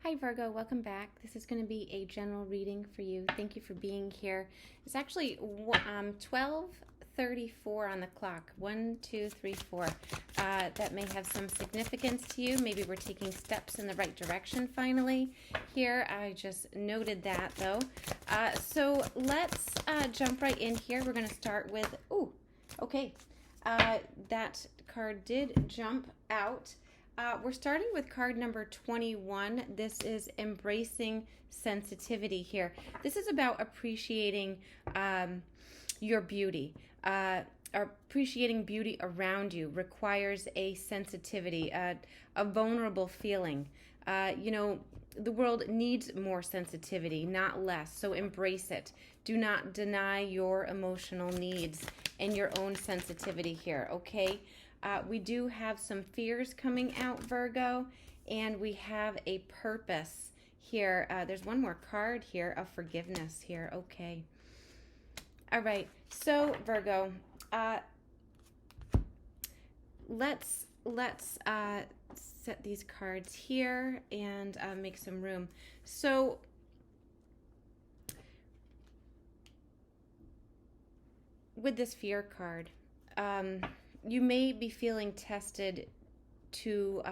Hi Virgo, welcome back. This is going to be a general reading for you. Thank you for being here. It's actually 12:34 on the clock. 1, 2, 3, 4. That may have some significance to you. Maybe we're taking steps in the right direction finally here. I just noted that though. So let's jump right in here. We're going to start with, okay. That card did jump out. We're starting with card number 21. This is embracing sensitivity here. This is about appreciating your beauty. Appreciating beauty around you requires a sensitivity, a vulnerable feeling. The world needs more sensitivity, not less. So embrace it. Do not deny your emotional needs and your own sensitivity here, okay? We do have some fears coming out, Virgo, and we have a purpose here. There's one more card here of forgiveness here. Okay. All right. So, Virgo, let's set these cards here and make some room. So, with this fear card, you may be feeling tested to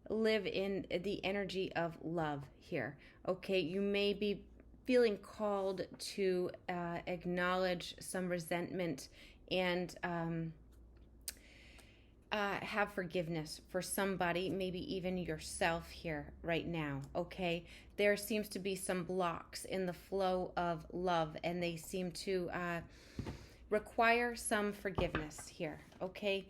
live in the energy of love here. Okay, you may be feeling called to acknowledge some resentment and have forgiveness for somebody, maybe even yourself here right now. Okay, there seems to be some blocks in the flow of love, and they seem to require some forgiveness here, okay?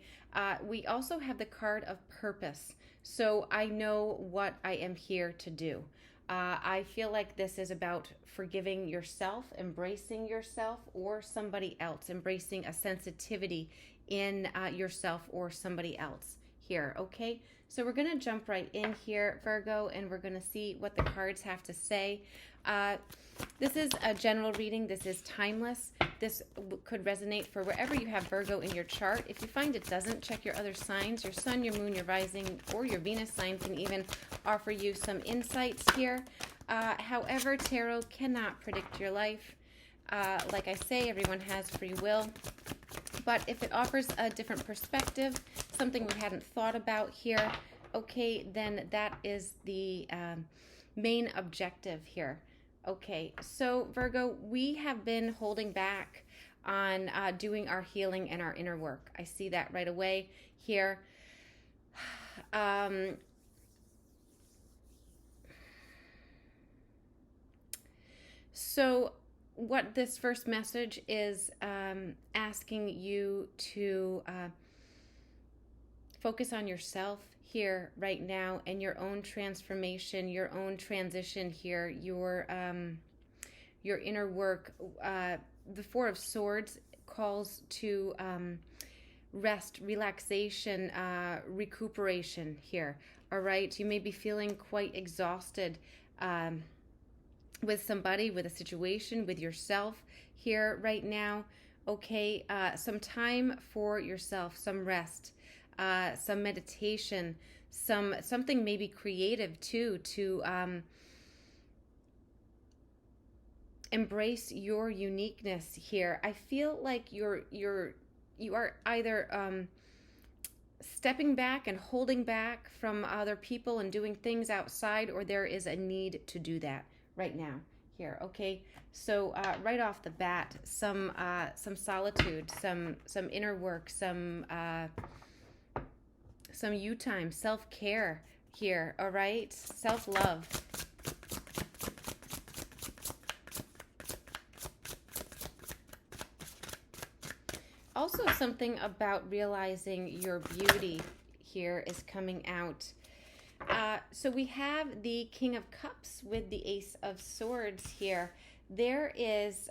We also have the card of purpose. So I know what I am here to do. I feel like this is about forgiving yourself, embracing yourself or somebody else, embracing a sensitivity in yourself or somebody else here, okay? So we're going to jump right in here, Virgo, and we're going to see what the cards have to say. This is a general reading. This is timeless. This could resonate for wherever you have Virgo in your chart. If you find it doesn't, check your other signs. Your sun, your moon, your rising, or your Venus sign can even offer you some insights here. However, tarot cannot predict your life. Like I say, everyone has free will. But if it offers a different perspective, something we hadn't thought about here, okay, then that is the main objective here. Okay, so Virgo, we have been holding back on doing our healing and our inner work. I see that right away here. So what this first message is asking you to focus on yourself here right now and your own transformation, your own transition here, your inner work. The Four of Swords calls to rest, relaxation, recuperation here. All right, you may be feeling quite exhausted with somebody, with a situation, with yourself here right now. Okay, some time for yourself, some rest, some meditation, something maybe creative too, to embrace your uniqueness here. I feel like you are either stepping back and holding back from other people and doing things outside, or there is a need to do that right now here. Okay, so right off the bat, some solitude, some inner work, some you time, self-care here. All right, self-love. Also, something about realizing your beauty here is coming out. So we have the King of Cups with the Ace of Swords here. There is,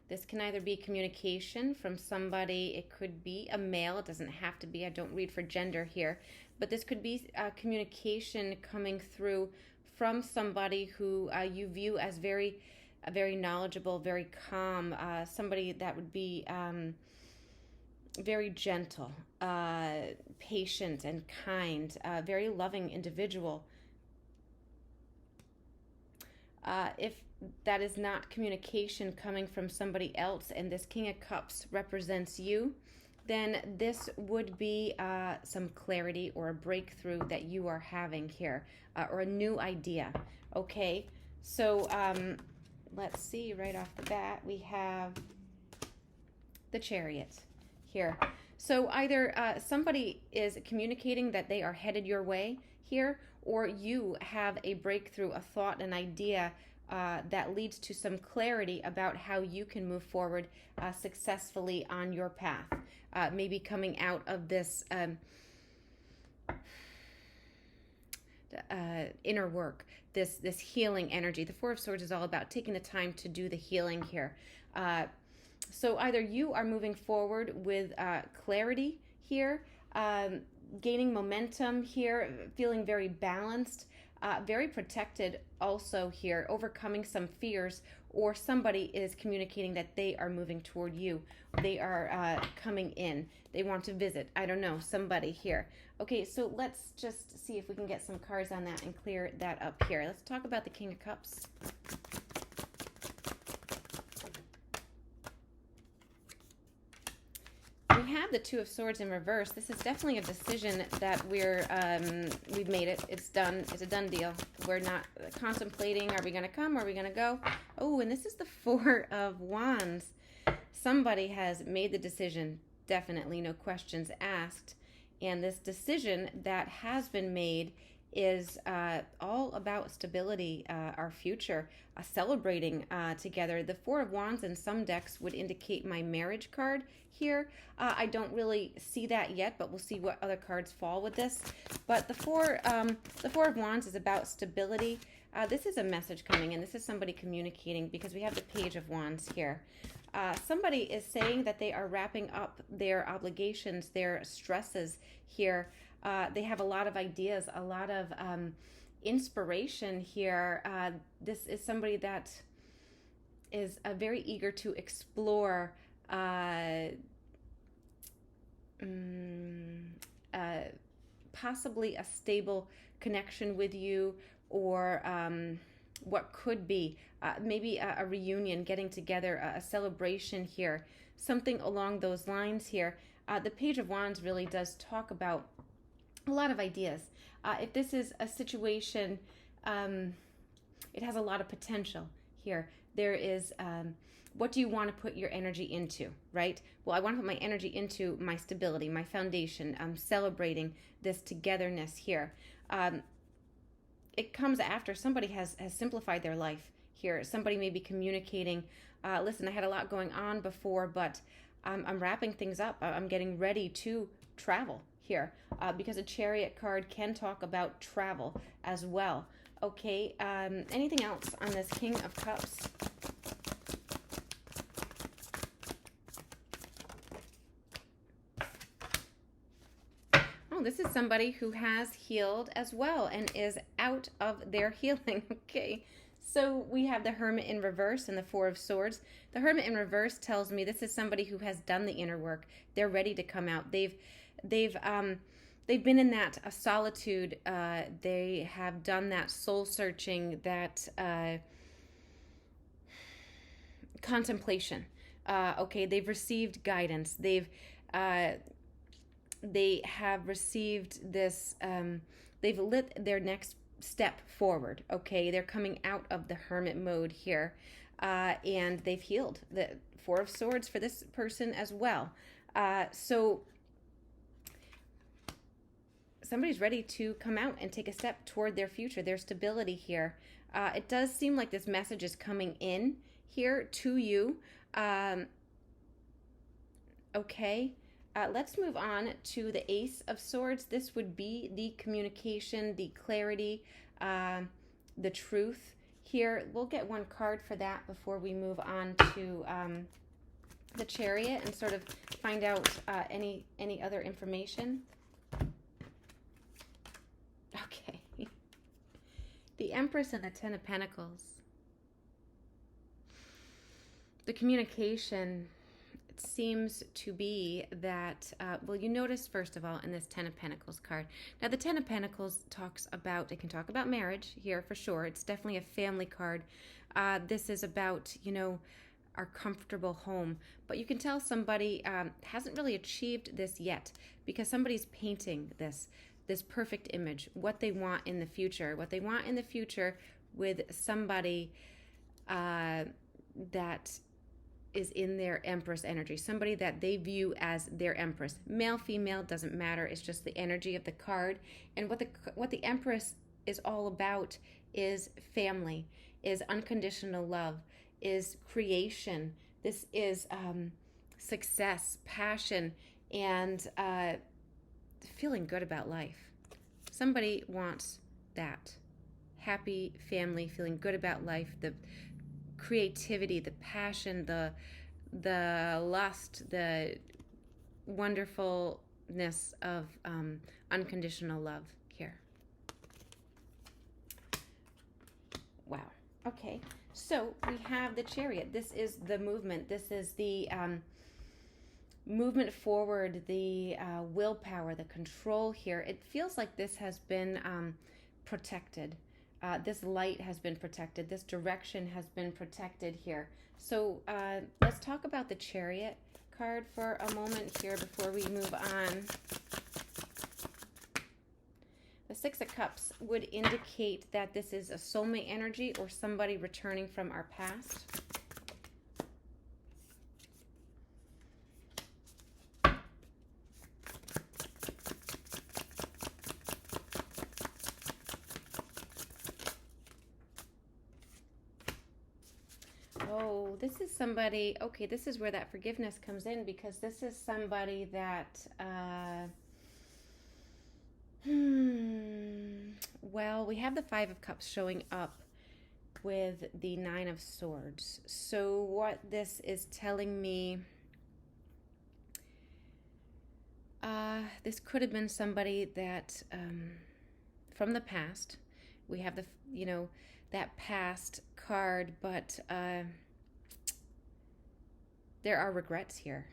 this can either be communication from somebody, it could be a male, it doesn't have to be, I don't read for gender here, but this could be communication coming through from somebody who you view as very knowledgeable, very calm, somebody that would be very gentle, patient and kind, very loving individual. If that is not communication coming from somebody else and this King of Cups represents you, then this would be some clarity or a breakthrough that you are having here, or a new idea. Okay, so let's see, right off the bat, we have the Chariot here. So either somebody is communicating that they are headed your way here, or you have a breakthrough, a thought, an idea that leads to some clarity about how you can move forward successfully on your path. Maybe coming out of this inner work, this healing energy. The Four of Swords is all about taking the time to do the healing here. So either you are moving forward with clarity here, gaining momentum here, feeling very balanced, very protected also here, overcoming some fears, or somebody is communicating that they are moving toward you. They are coming in. They want to visit. I don't know, somebody here. Okay, so let's just see if we can get some cards on that and clear that up here. Let's talk about the King of Cups. We have the Two of Swords in reverse. This is definitely a decision that we've made it. It's done. It's a done deal. We're not contemplating, are we going to come, are we going to go? Oh, and this is the Four of Wands. Somebody has made the decision, definitely, no questions asked. And this decision that has been made is all about stability, our future, celebrating together. The Four of Wands in some decks would indicate my marriage card here. I don't really see that yet, but we'll see what other cards fall with this. But the Four of Wands is about stability. This is a message coming in. This is somebody communicating, because we have the Page of Wands here. Somebody is saying that they are wrapping up their obligations, their stresses here. They have a lot of ideas, a lot of inspiration here. This is somebody that is very eager to explore possibly a stable connection with you, or what could be maybe a reunion, getting together, a celebration here, something along those lines here. The Page of Wands really does talk about a lot of ideas. If this is a situation, it has a lot of potential here. There is, what do you want to put your energy into, right? Well, I want to put my energy into my stability, my foundation. I'm celebrating this togetherness here. It comes after somebody has simplified their life here. Somebody may be communicating, listen, I had a lot going on before, but I'm wrapping things up. I'm getting ready to travel here, because a Chariot card can talk about travel as well. Okay, anything else on this King of Cups? Oh, this is somebody who has healed as well and is out of their healing. Okay, so we have the Hermit in reverse and the Four of Swords. The Hermit in reverse tells me this is somebody who has done the inner work. They're ready to come out. They've been in that solitude. They have done that soul searching, that contemplation. Okay, they've received guidance. They have received this. They've lit their next step forward. Okay, they're coming out of the hermit mode here, and they've healed. The Four of Swords for this person as well. So somebody's ready to come out and take a step toward their future, their stability here. It does seem like this message is coming in here to you. Okay, let's move on to the Ace of Swords. This would be the communication, the clarity, the truth here. We'll get one card for that before we move on to the Chariot and sort of find out any other information. Okay. The Empress and the Ten of Pentacles. The communication, seems to be that, well, you notice, first of all, in this Ten of Pentacles card. Now, the Ten of Pentacles it can talk about marriage here for sure. It's definitely a family card. This is about, our comfortable home. But you can tell somebody hasn't really achieved this yet, because somebody's painting this perfect image, what they want in the future. What they want in the future with somebody that is in their Empress energy, somebody that they view as their Empress. Male, female, doesn't matter. It's just the energy of the card. And what the Empress is all about is family, is unconditional love, is creation. This is success, passion, and feeling good about life. Somebody wants that. Happy family, feeling good about life, the creativity, the passion, the lust, the wonderfulness of unconditional love here. Wow. Okay. So we have the Chariot. This is the movement. This is the movement forward, the willpower, the control here. It feels like this has been protected. This light has been protected. This direction has been protected here. So let's talk about the Chariot card for a moment here before we move on. The Six of Cups would indicate that this is a soulmate energy or somebody returning from our past. Oh, this is somebody, okay, this is where that forgiveness comes in, because this is somebody that, well, we have the Five of Cups showing up with the Nine of Swords. So what this is telling me, this could have been somebody that, from the past, we have the, that past card, but there are regrets here.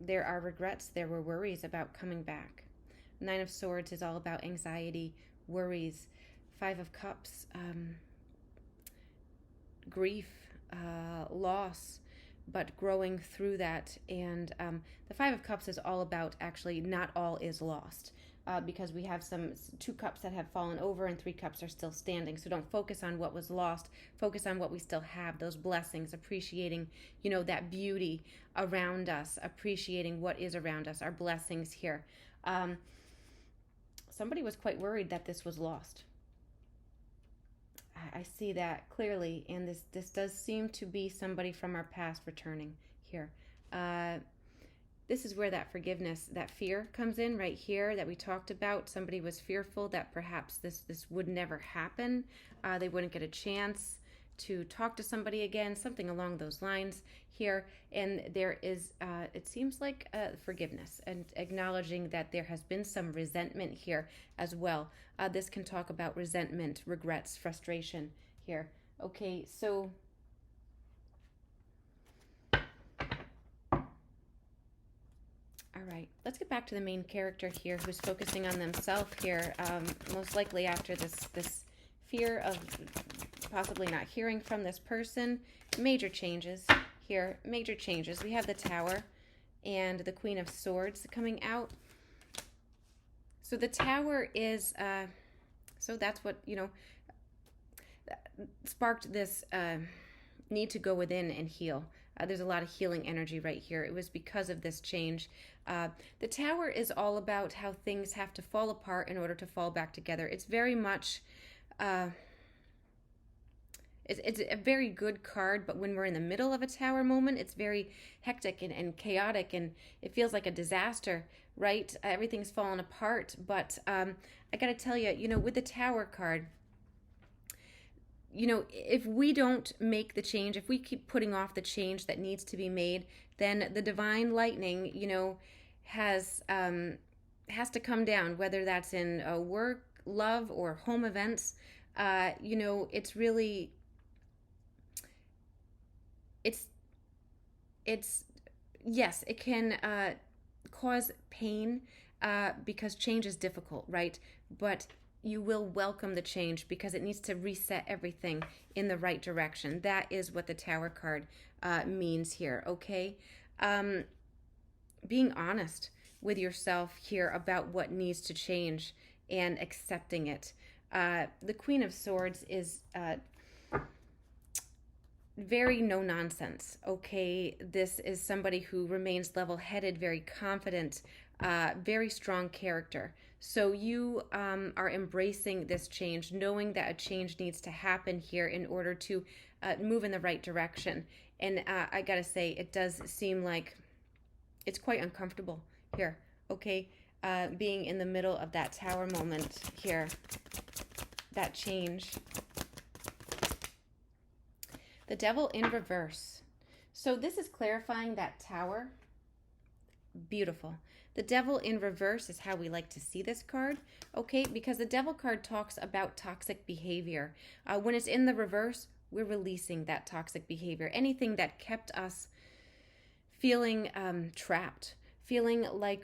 There are regrets. There were worries about coming back. Nine of Swords is all about anxiety, worries. Five of Cups, grief, loss, but growing through that. And the Five of Cups is all about, actually, not all is lost. Because we have two cups that have fallen over and three cups are still standing. So don't focus on what was lost. Focus on what we still have, those blessings, appreciating, that beauty around us, appreciating what is around us, our blessings here. Somebody was quite worried that this was lost. I see that clearly, and this does seem to be somebody from our past returning here. This is where that forgiveness, that fear comes in right here that we talked about. Somebody was fearful that perhaps this would never happen. They wouldn't get a chance to talk to somebody again, something along those lines here. And there is, it seems like forgiveness and acknowledging that there has been some resentment here as well. This can talk about resentment, regrets, frustration here. Okay, so all right, let's get back to the main character here who's focusing on themselves here, most likely after this fear of possibly not hearing from this person. Major changes here, major changes. We have the Tower and the Queen of Swords coming out. So the Tower is, so that's what, sparked this need to go within and heal. There's a lot of healing energy right here. It was because of this change. The Tower is all about how things have to fall apart in order to fall back together. It's very much, it's a very good card, but when we're in the middle of a Tower moment, it's very hectic and chaotic, and it feels like a disaster, right? Everything's falling apart, but I got to tell you, with the Tower card, if we don't make the change, if we keep putting off the change that needs to be made, then the divine lightning, has to come down, whether that's in work, love, or home events. It's really, it's yes, it can cause pain because change is difficult, right? But you will welcome the change because it needs to reset everything in the right direction. That is what the Tower card means here, okay? Um, Being honest with yourself here about what needs to change and accepting it. The Queen of Swords is very no nonsense. Okay, this is somebody who remains level headed, very confident, very strong character. So you are embracing this change, knowing that a change needs to happen here in order to move in the right direction. And I gotta say, it does seem like it's quite uncomfortable here. Okay, being in the middle of that tower moment here, that change. The Devil in reverse. So this is clarifying that tower. Beautiful. The Devil in reverse is how we like to see this card, okay? Because the Devil card talks about toxic behavior. When it's in the reverse, we're releasing that toxic behavior. Anything that kept us feeling trapped, feeling like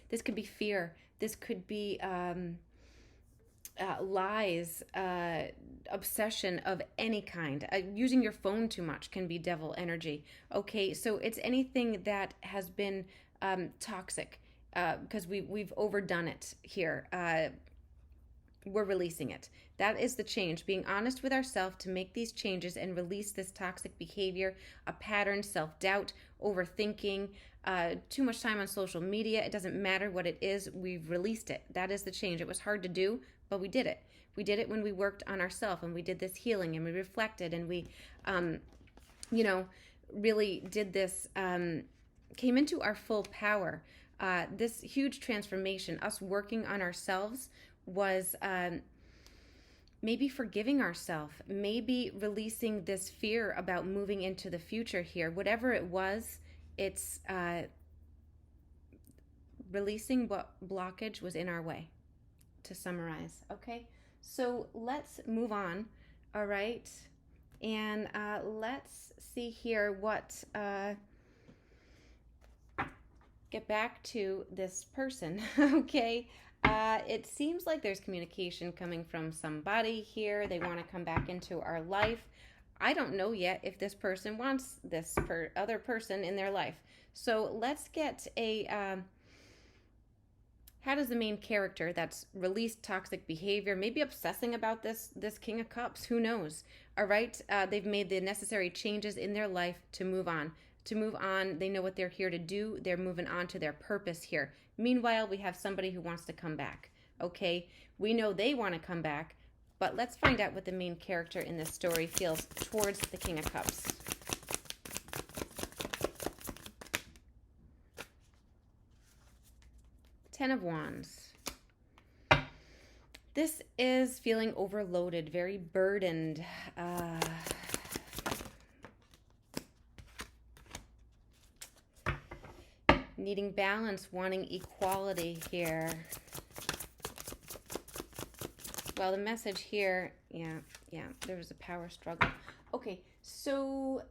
this could be fear. This could be lies, obsession of any kind. Using your phone too much can be devil energy. Okay, so it's anything that has been toxic because we've overdone it here. We're releasing it. That is the change. Being honest with ourselves to make these changes and release this toxic behavior, a pattern, self-doubt, overthinking, too much time on social media. It doesn't matter what it is. We've released it. That is the change. It was hard to do, but we did it. We did it when we worked on ourselves and we did this healing and we reflected and we, really did this, came into our full power. This huge transformation, us working on ourselves, was maybe forgiving ourselves, maybe releasing this fear about moving into the future here. Whatever it was, it's releasing what blockage was in our way, to summarize. Okay, so let's move on. All right, and let's see here what get back to this person. Okay, it seems like there's communication coming from somebody here. They want to come back into our life. I don't know yet if this person wants this other person in their life. So let's get a how does the main character that's released toxic behavior, maybe obsessing about this King of Cups, who knows? All right, they've made the necessary changes in their life to move on. To move on, they know what they're here to do. They're moving on to their purpose here. Meanwhile, we have somebody who wants to come back. Okay, we know they want to come back, but let's find out what the main character in this story feels towards the King of Cups. Ten of Wands. This is feeling overloaded, very burdened. Needing balance, wanting equality here. Well, the message here, yeah, there was a power struggle. Okay, so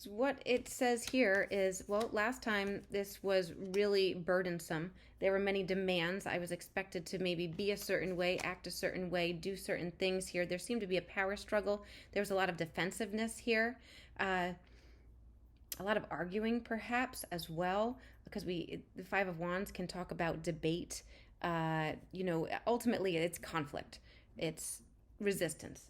what it says here is, well, last time this was really burdensome. There were many demands. I was expected to maybe be a certain way, act a certain way, do certain things here. There seemed to be a power struggle. There was a lot of defensiveness here. A lot of arguing perhaps as well, because the Five of Wands can talk about debate. Ultimately it's conflict, it's resistance,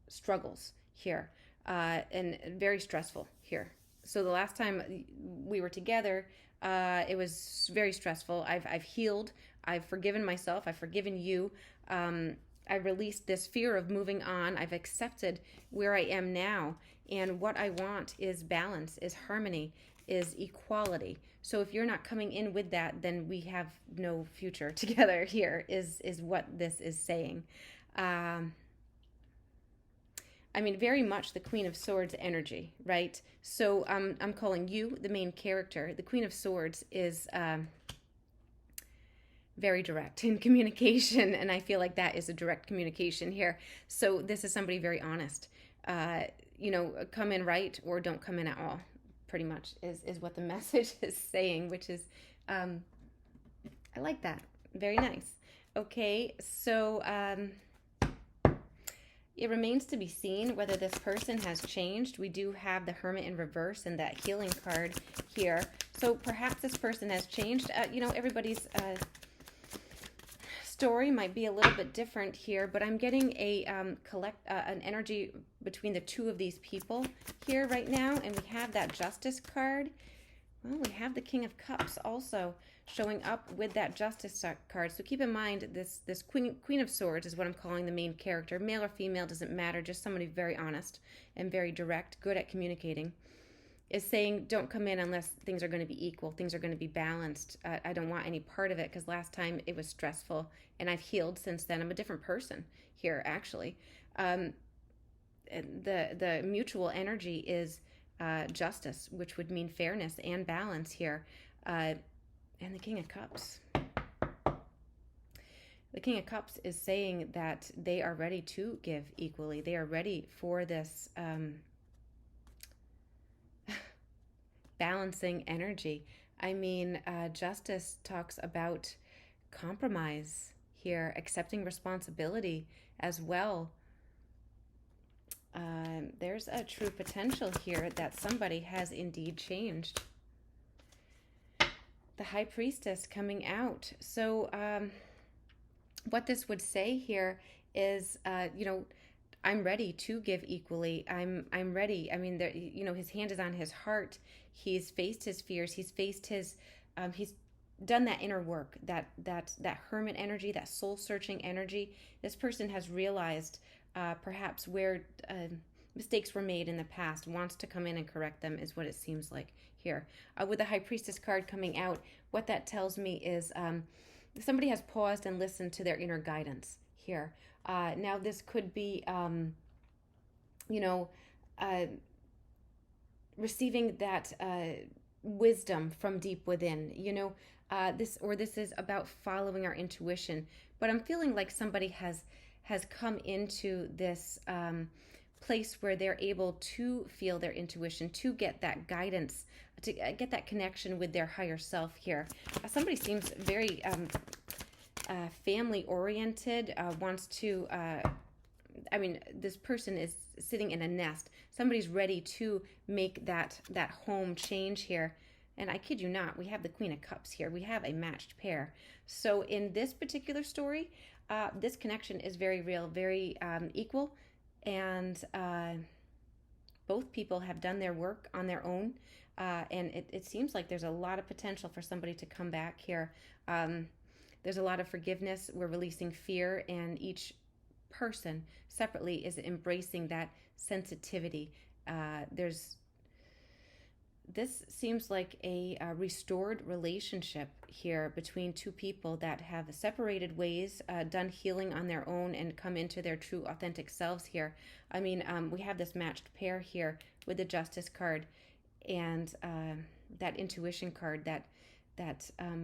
struggles here, and very stressful here. So the last time we were together, it was very stressful. I've healed, I've forgiven myself, I've forgiven you. I released this fear of moving on. I've accepted where I am now. And what I want is balance, is harmony, is equality. So if you're not coming in with that, then we have no future together here, is what this is saying. Very much the Queen of Swords energy, right? So I'm calling you the main character. The Queen of Swords is very direct in communication, and I feel like that is a direct communication here. So this is somebody very honest. come in right or don't come in at all, pretty much is what the message is saying, which is, I like that. Very nice. Okay, so it remains to be seen whether this person has changed. We do have the Hermit in reverse and that healing card here. So perhaps this person has changed. Everybody's story might be a little bit different here, but I'm getting an energy between the two of these people here right now, and we have that Justice card. Well, we have the King of Cups also showing up with that Justice card. So keep in mind, this Queen of Swords is what I'm calling the main character. Male or female, doesn't matter, just somebody very honest and very direct, good at communicating, is saying don't come in unless things are going to be equal, things are going to be balanced. I don't want any part of it because last time it was stressful, and I've healed since then. I'm a different person here, actually. The mutual energy is justice, which would mean fairness and balance here. And the King of Cups. The King of Cups is saying that they are ready to give equally. They are ready for this balancing energy. I mean, justice talks about compromise here, accepting responsibility as well. There's a true potential here that somebody has indeed changed. The High Priestess coming out. So what this would say here is, I'm ready to give equally. I'm ready. I mean, his hand is on his heart. He's faced his fears. He's faced his, he's done that inner work, that hermit energy, that soul searching energy. This person has realized perhaps where mistakes were made in the past, wants to come in and correct them, is what it seems like here. With the High Priestess card coming out, what that tells me is somebody has paused and listened to their inner guidance here. Now this could be, receiving that wisdom from deep within, this is about following our intuition. But I'm feeling like somebody has come into this place where they're able to feel their intuition, to get that guidance, to get that connection with their higher self here. Somebody seems very family oriented, wants to, this person is sitting in a nest. Somebody's ready to make that home change here. And I kid you not, we have the Queen of Cups here. We have a matched pair. So in this particular story, this connection is very real, very equal. And both people have done their work on their own. And it seems like there's a lot of potential for somebody to come back here. There's a lot of forgiveness. We're releasing fear, and each person separately is embracing that sensitivity. This seems like a restored relationship here between two people that have separated ways, done healing on their own, and come into their true authentic selves here. I mean, we have this matched pair here with the Justice card and that intuition card, that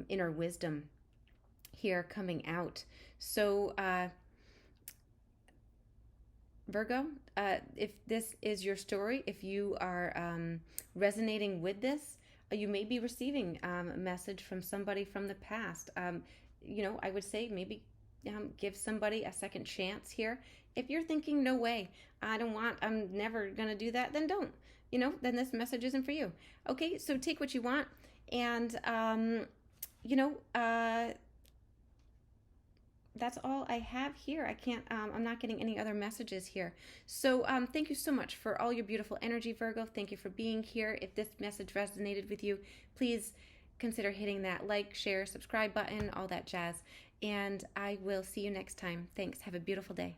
inner wisdom here coming out. So Virgo, if this is your story, if you are resonating with this, you may be receiving a message from somebody from the past. I would say maybe give somebody a second chance here. If you're thinking, no way, I'm never going to do that, then don't. Then this message isn't for you. Okay, so take what you want, and that's all I have here. I can't, I'm not getting any other messages here. So thank you so much for all your beautiful energy, Virgo. Thank you for being here. If this message resonated with you, please consider hitting that like, share, subscribe button, all that jazz. And I will see you next time. Thanks. Have a beautiful day.